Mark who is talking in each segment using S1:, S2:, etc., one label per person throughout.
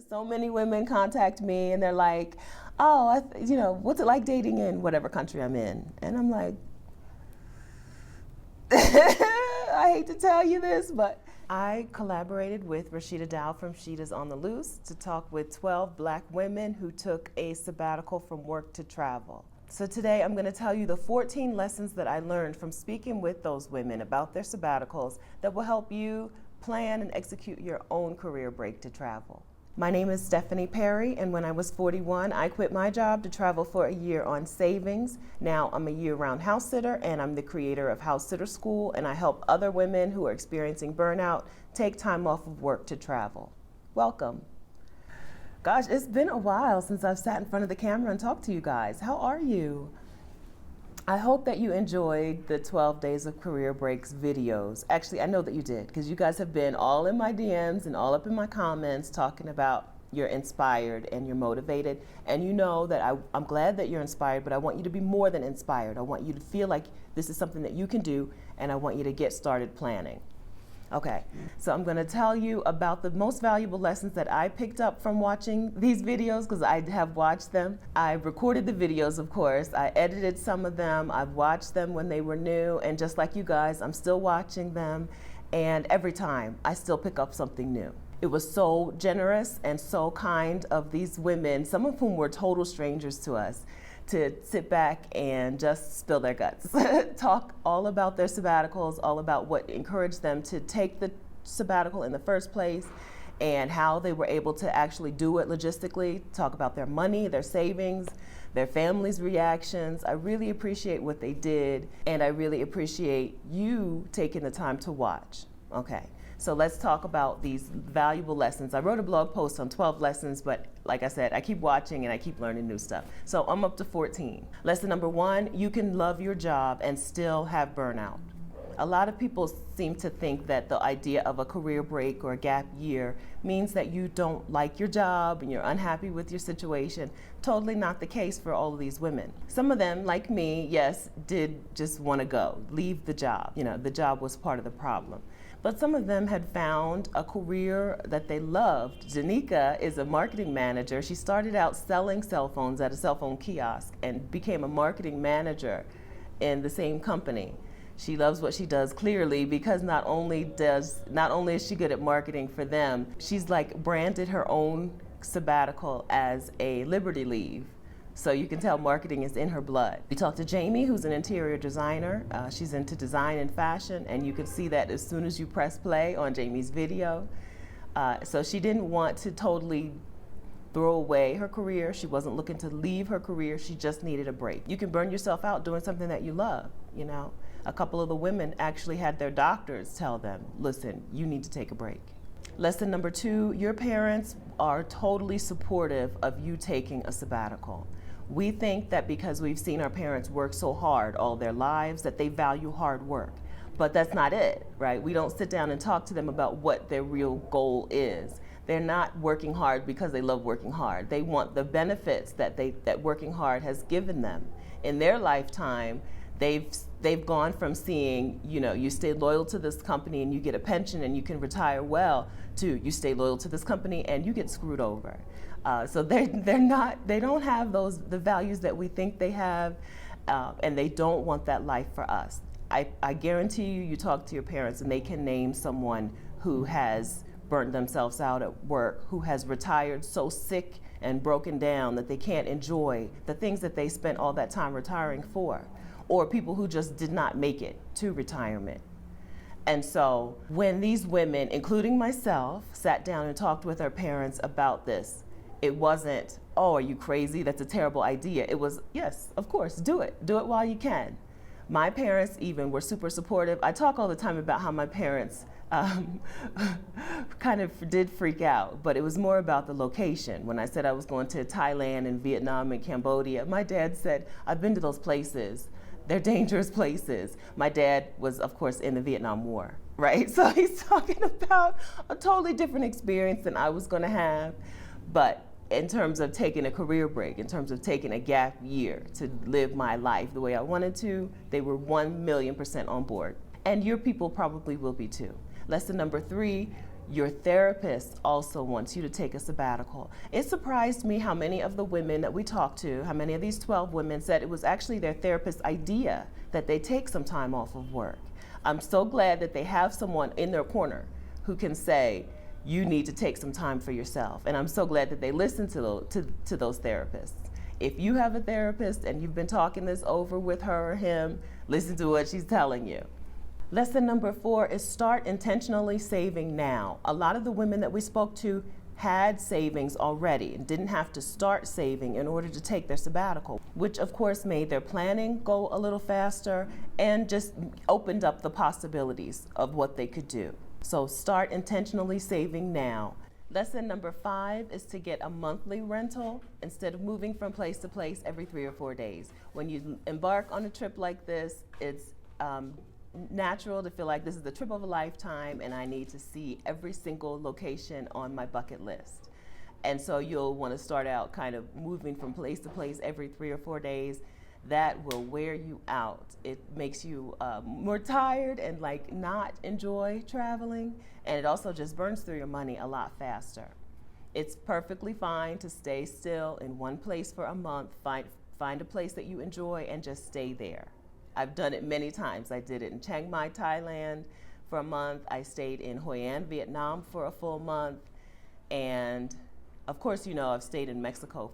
S1: So many women contact me and they're like, oh, what's it like dating in whatever country I'm in? And I'm like, I hate to tell you this, but I collaborated with Rashida Dow from Sheeta's on the Loose to talk with 12 black women who took a sabbatical from work to travel. So today I'm going to tell you the 14 lessons that I learned from speaking with those women about their sabbaticals that will help you plan and execute your own career break to travel. My name is Stephanie Perry, and when I was 41, I quit my job to travel for a year on savings. Now I'm a year-round house sitter, and I'm the creator of House Sitter School, and I help other women who are experiencing burnout take time off of work to travel. Welcome. Gosh, it's been a while since I've sat in front of the camera and talked to you guys. How are you? I hope that you enjoyed the 12 Days of Career Breaks videos. Actually, I know that you did, because you guys have been all in my DMs and all up in my comments talking about you're inspired and you're motivated. And you know that I'm glad that you're inspired, but I want you to be more than inspired. I want you to feel like this is something that you can do, and I want you to get started planning. Okay, so I'm going to tell you about the most valuable lessons that I picked up from watching these videos, because I have watched them. I recorded the videos, of course. I edited some of them. I've watched them when they were new, and just like you guys, I'm still watching them, and every time I still pick up something new. It was so generous and so kind of these women, some of whom were total strangers to us, to sit back and just spill their guts. Talk all about their sabbaticals, all about what encouraged them to take the sabbatical in the first place, and how they were able to actually do it logistically. Talk about their money, their savings, their families' reactions. I really appreciate what they did, and I really appreciate you taking the time to watch. Okay. So let's talk about these valuable lessons. I wrote a blog post on 12 lessons, but like I said, I keep watching and I keep learning new stuff. So I'm up to 14. Lesson number 1, you can love your job and still have burnout. A lot of people seem to think that the idea of a career break or a gap year means that you don't like your job and you're unhappy with your situation. Totally not the case for all of these women. Some of them, like me, yes, did just want to go, leave the job. The job was part of the problem. But some of them had found a career that they loved. Janika is a marketing manager. She started out selling cell phones at a cell phone kiosk and became a marketing manager in the same company. She loves what she does, clearly, because not only is she good at marketing for them, she's like branded her own sabbatical as a Liberty Leave. So you can tell marketing is in her blood. We talked to Jamie, who's an interior designer. She's into design and fashion, and you can see that as soon as you press play on Jamie's video. So she didn't want to totally throw away her career. She wasn't looking to leave her career. She just needed a break. You can burn yourself out doing something that you love, A couple of the women actually had their doctors tell them, listen, you need to take a break. Lesson number 2, your parents are totally supportive of you taking a sabbatical. We think that because we've seen our parents work so hard all their lives that they value hard work. But that's not it, right? We don't sit down and talk to them about what their real goal is. They're not working hard because they love working hard. They want the benefits that working hard has given them. In their lifetime, they've gone from seeing, you stay loyal to this company and you get a pension and you can retire well, to you stay loyal to this company and you get screwed over. So they don't have the values that we think they have, and they don't want that life for us. I guarantee you talk to your parents and they can name someone who has burnt themselves out at work, who has retired so sick and broken down that they can't enjoy the things that they spent all that time retiring for, or people who just did not make it to retirement. And so when these women, including myself, sat down and talked with our parents about this, it wasn't, oh, are you crazy? That's a terrible idea. It was, yes, of course, do it. Do it while you can. My parents even were super supportive. I talk all the time about how my parents kind of did freak out, but it was more about the location. When I said I was going to Thailand and Vietnam and Cambodia, my dad said, I've been to those places. They're dangerous places. My dad was, of course, in the Vietnam War, right? So he's talking about a totally different experience than I was going to have. But in terms of taking a career break, in terms of taking a gap year to live my life the way I wanted to, they were 1,000,000% on board. And your people probably will be too. Lesson number 3, Your therapist also wants you to take a sabbatical. It surprised me how many of the women that we talked to, how many of these 12 women said it was actually their therapist's idea that they take some time off of work. I'm so glad that they have someone in their corner who can say, you need to take some time for yourself. And I'm so glad that they listen to those therapists. If you have a therapist and you've been talking this over with her or him, listen to what she's telling you. Lesson number 4 is start intentionally saving now. A lot of the women that we spoke to had savings already and didn't have to start saving in order to take their sabbatical, which of course made their planning go a little faster and just opened up the possibilities of what they could do. So start intentionally saving now. Lesson number 5 is to get a monthly rental instead of moving from place to place every 3 or 4 days. When you embark on a trip like this, it's natural to feel like this is the trip of a lifetime and I need to see every single location on my bucket list. And so you'll want to start out kind of moving from place to place every 3 or 4 days. That will wear you out. It makes you more tired and like not enjoy traveling, and it also just burns through your money a lot faster. It's perfectly fine to stay still in one place for a month, find a place that you enjoy and just stay there. I've done it many times. I did it in Chiang Mai, Thailand for a month. I stayed in Hoi An, Vietnam for a full month. And of course, you know, I've stayed in Mexico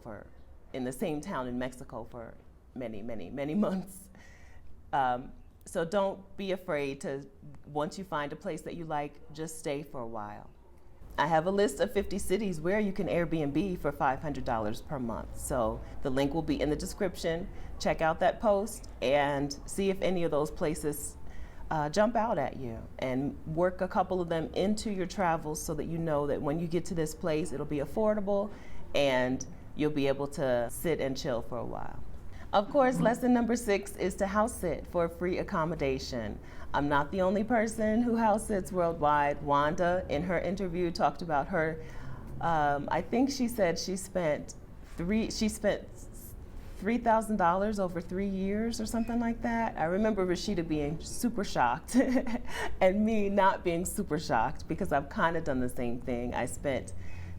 S1: in the same town in Mexico for many, many, many months. So don't be afraid to, once you find a place that you like, just stay for a while. I have a list of 50 cities where you can Airbnb for $500 per month. So the link will be in the description. Check out that post and see if any of those places jump out at you, and work a couple of them into your travels so that you know that when you get to this place, it'll be affordable and you'll be able to sit and chill for a while. Of course, lesson number 6 is to house sit for free accommodation. I'm not the only person who house sits worldwide. Wanda, in her interview, talked about her, I think she said she spent $3,000 over 3 years or something like that. I remember Rashida being super shocked and me not being super shocked because I've kind of done the same thing. I spent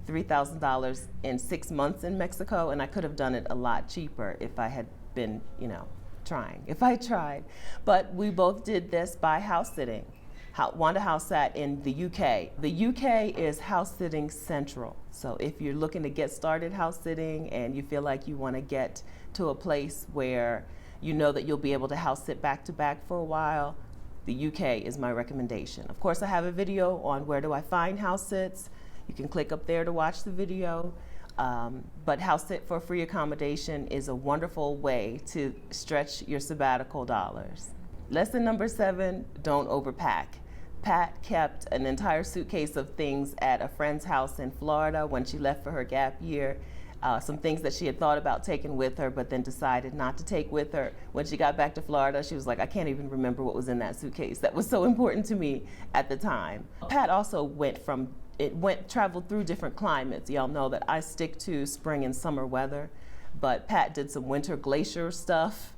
S1: $3,000 in 6 months in Mexico, and I could have done it a lot cheaper if I had been, if I tried. But we both did this by house sitting. Wanda house sat in the UK. The UK is house sitting central. So if you're looking to get started house sitting and you feel like you want to get to a place where you know that you'll be able to house sit back to back for a while, the UK is my recommendation. Of course, I have a video on where do I find house sits. You can click up there to watch the video. But house sit for free accommodation is a wonderful way to stretch your sabbatical dollars. Lesson number 7, don't overpack. Pat kept an entire suitcase of things at a friend's house in Florida when she left for her gap year. Some things that she had thought about taking with her, but then decided not to take with her. When she got back to Florida, she was like, I can't even remember what was in that suitcase. That was so important to me at the time. Pat also traveled through different climates. Y'all know that I stick to spring and summer weather, but Pat did some winter glacier stuff.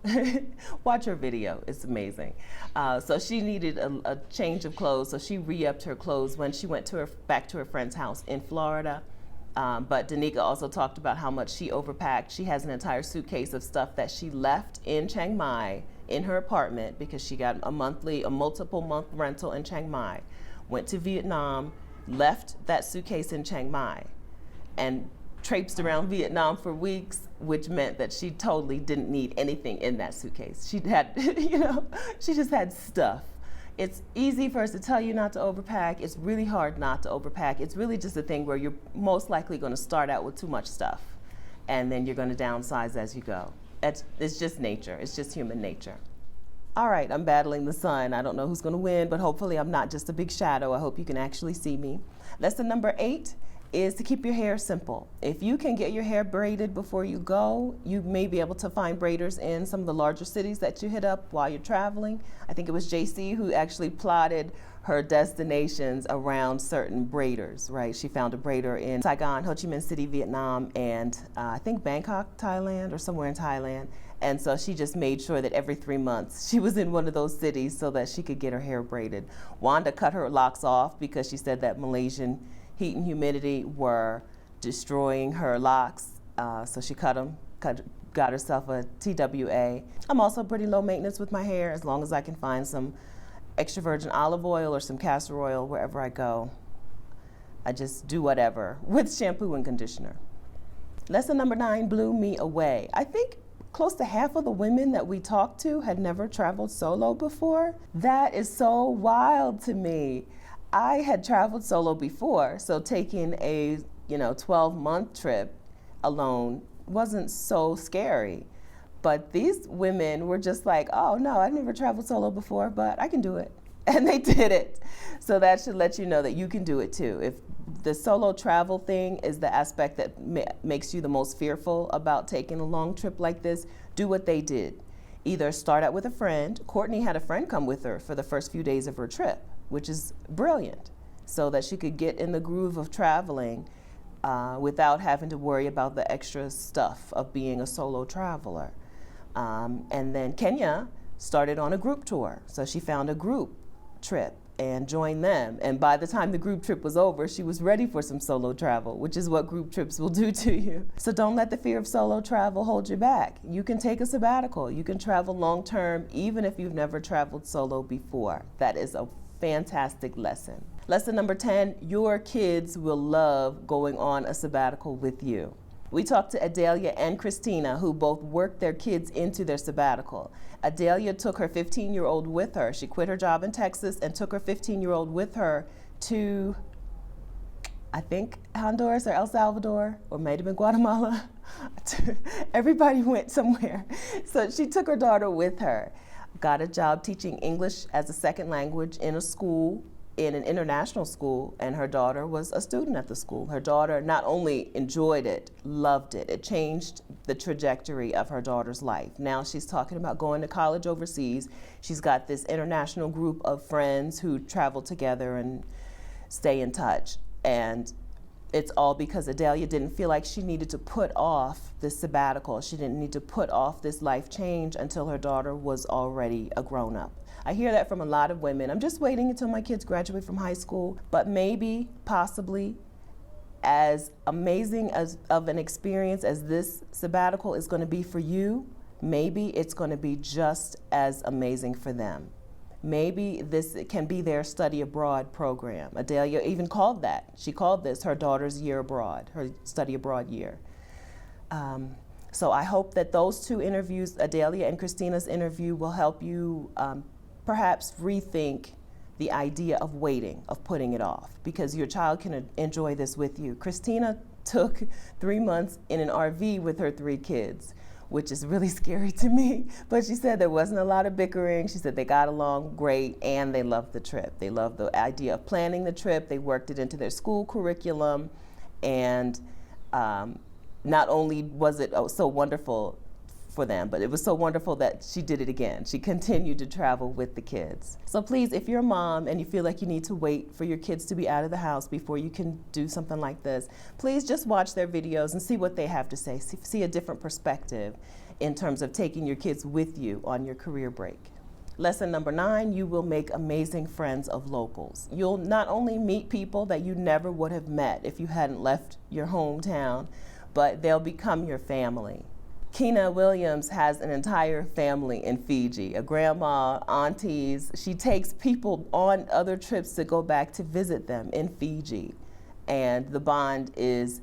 S1: Watch her video, it's amazing. So she needed a change of clothes, so she re-upped her clothes when she went back to her friend's house in Florida. But Danica also talked about how much she overpacked. She has an entire suitcase of stuff that she left in Chiang Mai in her apartment because she got a multiple month rental in Chiang Mai, went to Vietnam, left that suitcase in Chiang Mai, and traipsed around Vietnam for weeks, which meant that she totally didn't need anything in that suitcase. She had, she just had stuff. It's easy for us to tell you not to overpack. It's really hard not to overpack. It's really just a thing where you're most likely going to start out with too much stuff, and then you're going to downsize as you go. It's just nature. It's just human nature. All right, I'm battling the sun. I don't know who's going to win, but hopefully I'm not just a big shadow. I hope you can actually see me. Lesson number 8 is to keep your hair simple. If you can get your hair braided before you go, you may be able to find braiders in some of the larger cities that you hit up while you're traveling. I think it was JC who actually plotted her destinations around certain braiders, right? She found a braider in Saigon, Ho Chi Minh City, Vietnam, and I think Bangkok, Thailand, or somewhere in Thailand. And so she just made sure that every 3 months she was in one of those cities so that she could get her hair braided. Wanda cut her locks off because she said that Malaysian heat and humidity were destroying her locks. So she cut them, got herself a TWA. I'm also pretty low maintenance with my hair, as long as I can find some extra virgin olive oil or some castor oil wherever I go. I just do whatever with shampoo and conditioner. Lesson number 9 blew me away. I think close to half of the women that we talked to had never traveled solo before. That is so wild to me. I had traveled solo before, so taking a 12-month trip alone wasn't so scary. But these women were just like, oh no, I've never traveled solo before, but I can do it. And they did it. So that should let you know that you can do it too. If the solo travel thing is the aspect that makes you the most fearful about taking a long trip like this, do what they did. Either start out with a friend. Courtney had a friend come with her for the first few days of her trip, which is brilliant, so that she could get in the groove of traveling without having to worry about the extra stuff of being a solo traveler. And then Kenya started on a group tour. So she found a group trip and joined them. And by the time the group trip was over, she was ready for some solo travel, which is what group trips will do to you. So don't let the fear of solo travel hold you back. You can take a sabbatical. You can travel long term, even if you've never traveled solo before. That is a fantastic lesson. Lesson number 10, your kids will love going on a sabbatical with you. We talked to Adelia and Christina, who both worked their kids into their sabbatical. Adelia took her 15-year-old with her. She quit her job in Texas and took her 15-year-old with her to, I think, Honduras or El Salvador, or might have been Guatemala. Everybody went somewhere. So she took her daughter with her, got a job teaching English as a second language in a school, in an international school, and her daughter was a student at the school. Her daughter not only enjoyed it, loved it. It changed the trajectory of her daughter's life. Now she's talking about going to college overseas. She's got this international group of friends who travel together and stay in touch. And it's all because Adelia didn't feel like she needed to put off this sabbatical. She didn't need to put off this life change until her daughter was already a grown-up. I hear that from a lot of women. I'm just waiting until my kids graduate from high school, but maybe, possibly, as amazing as of an experience as this sabbatical is going to be for you, maybe it's going to be just as amazing for them. Maybe this can be their study abroad program. Adelia even called that. She called this her daughter's year abroad, her study abroad year. So I hope that those two interviews, Adelia and Christina's interview, will help you perhaps rethink the idea of waiting, of putting it off, because your child can enjoy this with you. Christina took 3 months in an RV with her 3 kids, which is really scary to me. But she said there wasn't a lot of bickering. She said they got along great and they loved the trip. They loved the idea of planning the trip. They worked it into their school curriculum. And not only was it so wonderful for them, but it was so wonderful that she did it again. She continued to travel with the kids. So please, if you're a mom and you feel like you need to wait for your kids to be out of the house before you can do something like this, please just watch their videos and see what they have to say. See a different perspective in terms of taking your kids with you on your career break. Lesson number 9, you will make amazing friends of locals. You'll not only meet people that you never would have met if you hadn't left your hometown, but they'll become your family. Kina Williams has an entire family in Fiji, a grandma, aunties. She takes people on other trips to go back to visit them in Fiji. And the bond is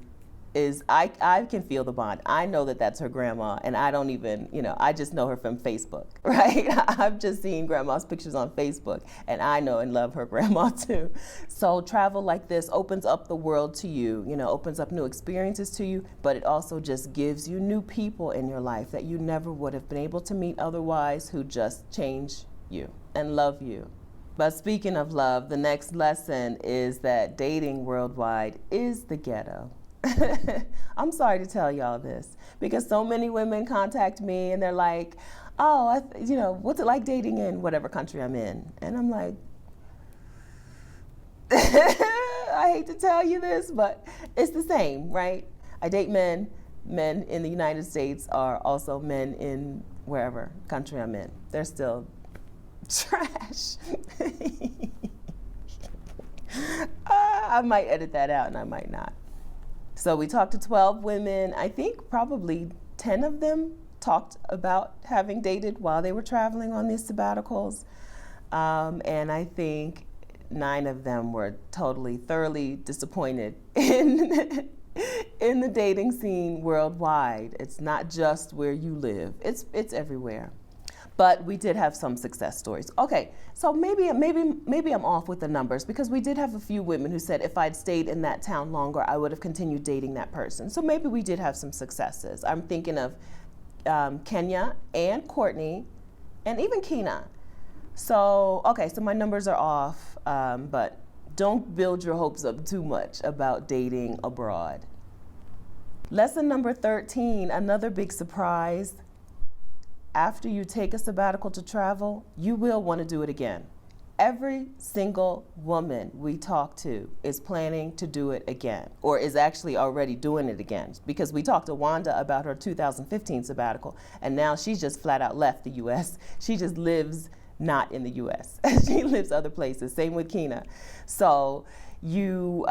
S1: I can feel the bond. I know that that's her grandma, and I don't even, I just know her from Facebook, right? I've just seen grandma's pictures on Facebook, and I know and love her grandma too. So travel like this opens up the world to you, opens up new experiences to you, but it also just gives you new people in your life that you never would have been able to meet otherwise, who just change you and love you. But speaking of love, the next lesson is that dating worldwide is the ghetto. I'm sorry to tell y'all this, because so many women contact me and they're like, oh, what's it like dating in whatever country I'm in? And I'm like, I hate to tell you this, but it's the same, right? I date men, men in the United States are also men in wherever country I'm in. They're still trash. I might edit that out and I might not. So we talked to 12 women. I think probably 10 of them talked about having dated while they were traveling on these sabbaticals. And I think 9 of them were thoroughly disappointed in in the dating scene worldwide. It's not just where you live. It's everywhere. But we did have some success stories. Okay, so maybe I'm off with the numbers, because we did have a few women who said if I'd stayed in that town longer, I would have continued dating that person. So maybe we did have some successes. I'm thinking of Kenya and Courtney and even Kina. So, okay, so my numbers are off, but don't build your hopes up too much about dating abroad. Lesson number 13, another big surprise. After you take a sabbatical to travel, you will want to do it again. Every single woman we talk to is planning to do it again, or is actually already doing it again, because we talked to Wanda about her 2015 sabbatical, and now she's just flat out left the U.S. She just lives not in the U.S. She lives other places. Same with Kina. So you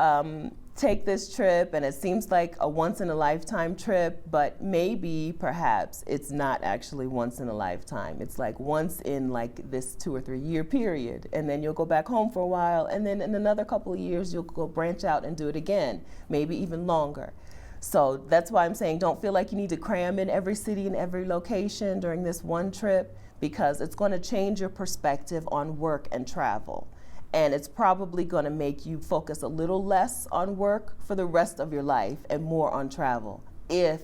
S1: take this trip, and it seems like a once-in-a-lifetime trip, but maybe, perhaps, it's not actually once in a lifetime. It's like once in like this 2 or 3 year period, and then you'll go back home for a while, and then in another couple of years, you'll go branch out and do it again, maybe even longer. So that's why I'm saying don't feel like you need to cram in every city and every location during this one trip, because it's going to change your perspective on work and travel. And it's probably going to make you focus a little less on work for the rest of your life and more on travel, if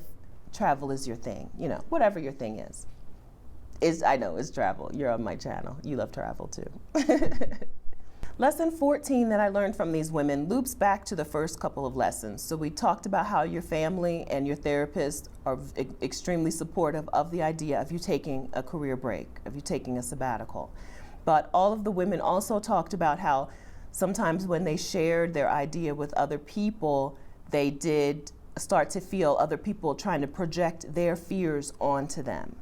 S1: travel is your thing, you know, whatever your thing is. I know it's travel. You're on my channel. You love travel too. Lesson 14 that I learned from these women loops back to the first couple of lessons. So we talked about how your family and your therapist are extremely supportive of the idea of you taking a career break, of you taking a sabbatical. But all of the women also talked about how sometimes when they shared their idea with other people, they did start to feel other people trying to project their fears onto them.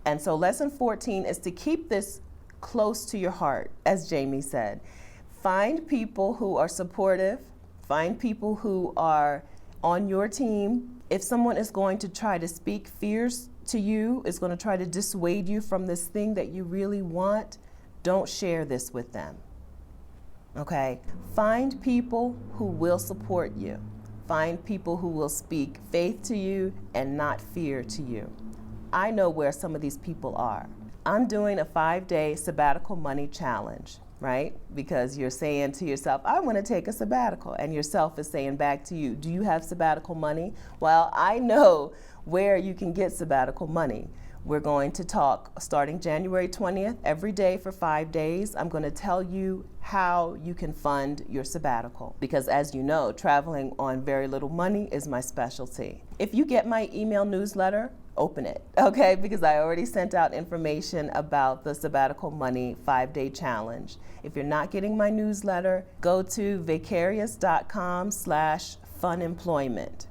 S1: And so lesson 14 is to keep this close to your heart, as Jamie said. Find people who are supportive, find people who are on your team. If someone is going to try to speak fears to you, is going to try to dissuade you from this thing that you really want, don't share this with them, okay? Find people who will support you. Find people who will speak faith to you and not fear to you. I know where some of these people are. I'm doing a 5-day sabbatical money challenge, right? Because you're saying to yourself, I want to take a sabbatical, and yourself is saying back to you, do you have sabbatical money? Well, I know where you can get sabbatical money. We're going to talk starting January 20th, every day for 5 days. I'm going to tell you how you can fund your sabbatical, because as you know, traveling on very little money is my specialty. If you get my email newsletter, open it, okay? Because I already sent out information about the sabbatical money 5-day challenge. If you're not getting my newsletter, go to vicarious.com/funemployment.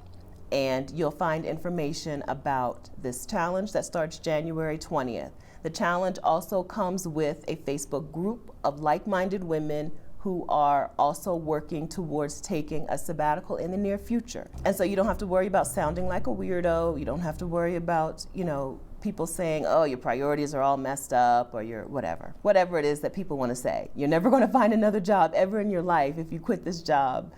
S1: And you'll find information about this challenge that starts January 20th. The challenge also comes with a Facebook group of like-minded women who are also working towards taking a sabbatical in the near future. And so you don't have to worry about sounding like a weirdo. You don't have to worry about, you know, people saying, oh, your priorities are all messed up, or your whatever it is that people want to say. You're never going to find another job ever in your life if you quit this job.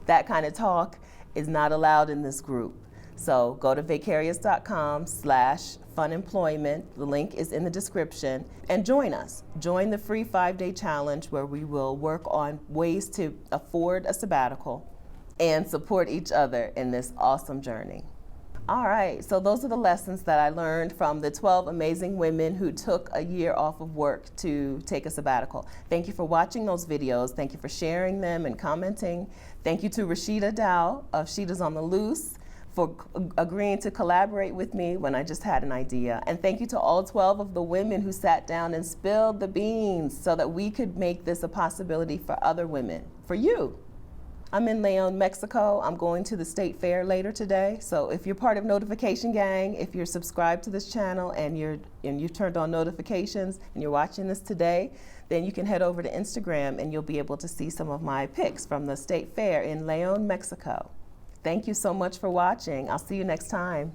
S1: That kind of talk is not allowed in this group. So go to vicarious.com/funemployment. The link is in the description, and join us. Join the free 5-day challenge, where we will work on ways to afford a sabbatical and support each other in this awesome journey. All right, so those are the lessons that I learned from the 12 amazing women who took a year off of work to take a sabbatical. Thank you for watching those videos. Thank you for sharing them and commenting. Thank you to Rashida Dow of Sheeta's on the Loose for agreeing to collaborate with me when I just had an idea. And thank you to all 12 of the women who sat down and spilled the beans so that we could make this a possibility for other women, for you. I'm in Leon, Mexico. I'm going to the state fair later today. So if you're part of Notification Gang, if you're subscribed to this channel and you've turned on notifications and you're watching this today, then you can head over to Instagram and you'll be able to see some of my pics from the state fair in Leon, Mexico. Thank you so much for watching. I'll see you next time.